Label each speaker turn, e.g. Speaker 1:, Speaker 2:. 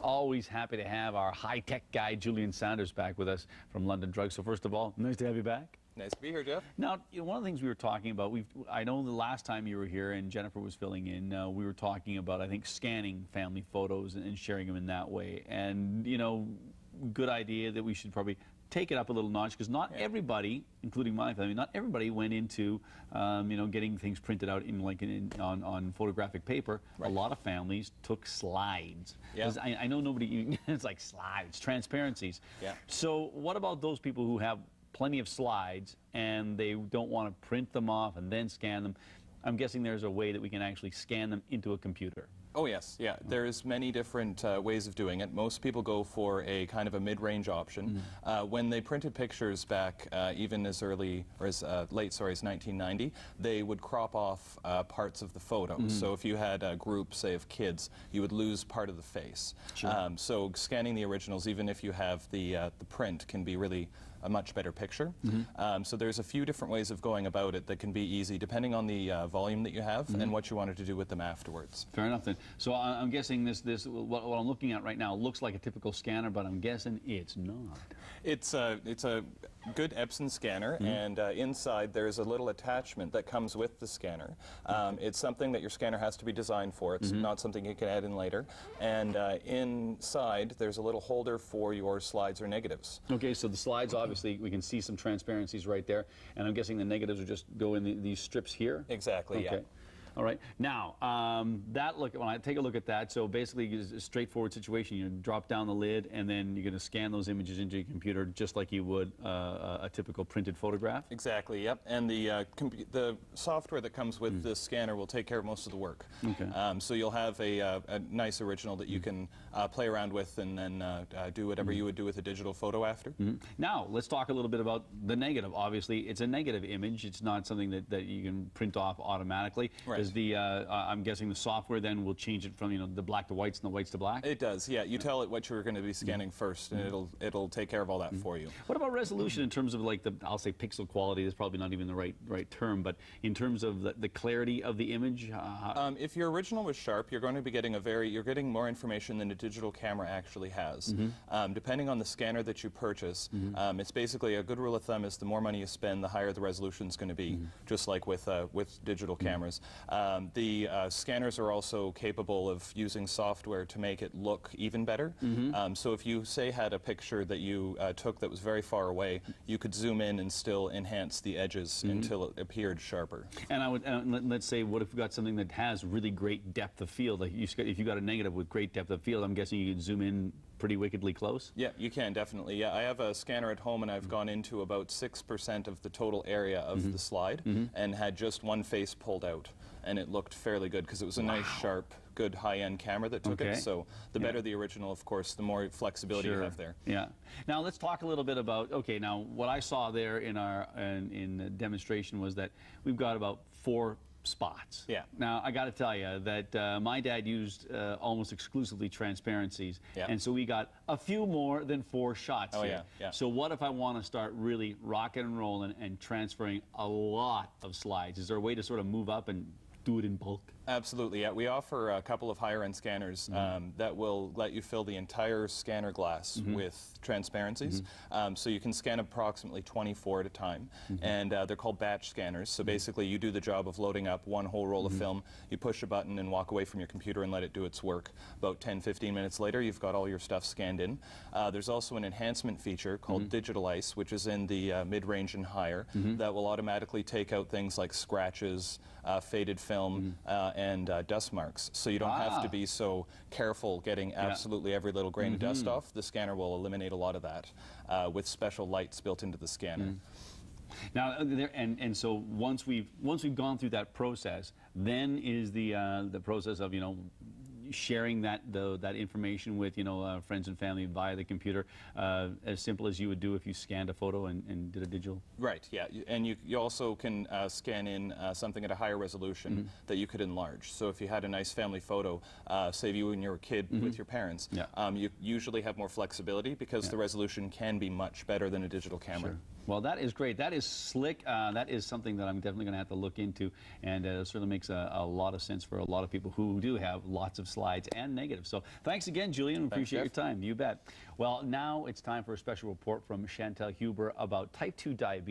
Speaker 1: Always happy to have our high-tech guy, Julian Sanders, back with us from London Drugs. So first of all, nice to have you back.
Speaker 2: Nice to be here, Jeff.
Speaker 1: Now, one of the things we were talking about, I know the last time you were here and Jennifer was filling in, we were talking about, I think, scanning family photos and sharing them in that way. And, you know, good idea that we should probably take it up a little notch, because not everybody, including my family, not everybody went into, you know, getting things printed out on photographic paper. Right. A lot of families took slides. Yeah. I know nobody, it's like slides, transparencies. Yeah. So what about those people who have plenty of slides and they don't want to print them off and then scan them? I'm guessing there's a way that we can actually scan them into a computer.
Speaker 2: Oh yes, yeah. There's many different ways of doing it. Most people go for a kind of a mid-range option. When they printed pictures back even as early, or as late, sorry, as 1990, they would crop off parts of the photo. So if you had a group, say, of kids, you would lose part of the face. Sure. So scanning the originals, even if you have the print, can be really a much better picture. So there's a few different ways of going about it that can be easy, depending on the volume that you have and what you wanted to do with them afterwards.
Speaker 1: Fair enough then. So I'm guessing what I'm looking at right now looks like a typical scanner, but I'm guessing it's not.
Speaker 2: It's a good Epson scanner, and inside there's a little attachment that comes with the scanner. It's something that your scanner has to be designed for. It's not something you can add in later. And inside there's a little holder for your slides or negatives. Okay, so the slides, obviously, we can see some transparencies right there, and I'm guessing the negatives will just go in these strips here? Exactly, okay. Yeah. All right. Now, when I take a look at that, so basically it's a straightforward situation. You drop down the lid, and then you're going to scan those images into your computer just like you would a typical printed photograph? Exactly, yep. And the software that comes with this scanner will take care of most of the work. Okay. So you'll have a nice original that you can play around with and then do whatever you would do with a digital photo after. Now, let's talk a little bit about the negative. Obviously, it's a negative image. It's not something that you can print off automatically. Right. I'm guessing the software then will change it from, you know, the black to whites and the whites to black? It does, yeah. You tell it what you're going to be scanning first, and it'll take care of all that for you. What about resolution in terms of, like, I'll say pixel quality? That's probably not even the right term, but in terms of the clarity of the image? If your original was sharp, you're going to be getting you're getting more information than a digital camera actually has. Depending on the scanner that you purchase, it's basically a good rule of thumb is the more money you spend, the higher the resolution is going to be, just like with digital cameras. The scanners are also capable of using software to make it look even better. So if you, say, had a picture that you took that was very far away, you could zoom in and still enhance the edges until it appeared sharper. And let's say, what if we got something that has really great depth of field? Like if you got a negative with great depth of field, I'm guessing you could zoom in pretty wickedly close? Yeah, you can, definitely. Yeah, I have a scanner at home, and I've gone into about 6% of the total area of the slide and had just one face pulled out. And it looked fairly good because it was a nice, sharp, good high-end camera that took it. So the better the original, of course, the more flexibility you have there. Yeah. Now let's talk a little bit about, okay, now what I saw there in the demonstration was that we've got about 4 spots. Yeah. Now, I got to tell you that my dad used almost exclusively transparencies, and so we got a few more than 4 shots here. Yeah. So what if I want to start really rocking and rolling and transferring a lot of slides? Is there a way to sort of move up and do it in bulk? Absolutely, yeah. We offer a couple of higher-end scanners that will let you fill the entire scanner glass with transparencies. So you can scan approximately 24 at a time, and they're called batch scanners. So basically, you do the job of loading up one whole roll of film, you push a button and walk away from your computer and let it do its work. About 10-15 minutes later, you've got all your stuff scanned in. There's also an enhancement feature called Digital Ice, which is in the mid-range and higher, that will automatically take out things like scratches, faded film, and dust marks. So you don't have to be so careful getting absolutely every little grain of dust off. The scanner will eliminate a lot of that with special lights built into the scanner. Now, so once we've gone through that process, then is the process of, you know, sharing that information with, you know, friends and family via the computer, as simple as you would do if you scanned a photo and did a digital? Right, yeah. And you also can scan in something at a higher resolution that you could enlarge. So if you had a nice family photo, say you and your kid with your parents, you usually have more flexibility because the resolution can be much better than a digital camera. Sure.
Speaker 1: Well, that is great. That is slick. That is something that I'm definitely going to have to look into, and it certainly makes a lot of sense for a lot of people who do have lots of slides and negatives. So thanks again, Julian. We appreciate your time. You bet. Well, now it's time for a special report from Chantal Huber about type 2 diabetes.